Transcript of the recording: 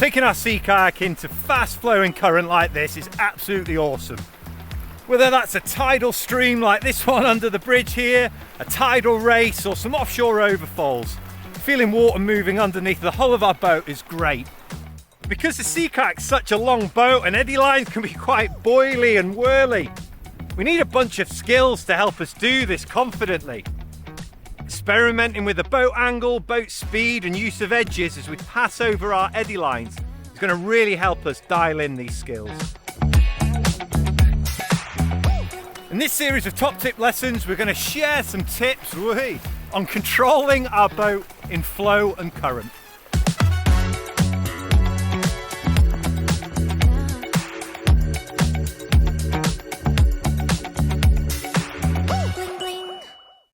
Taking our sea kayak into fast flowing current like this is absolutely awesome. Whether that's a tidal stream like this one under the bridge here, a tidal race, or some offshore overfolds, feeling water moving underneath the hull of our boat is great. Because the sea kayak's such a long boat and eddy lines can be quite boily and whirly, we need a bunch of skills to help us do this confidently. Experimenting with the boat angle, boat speed and use of edges as we pass over our eddy lines is going to really help us dial in these skills. In this series of top tip lessons, we're going to share some tips on controlling our boat in flow and current.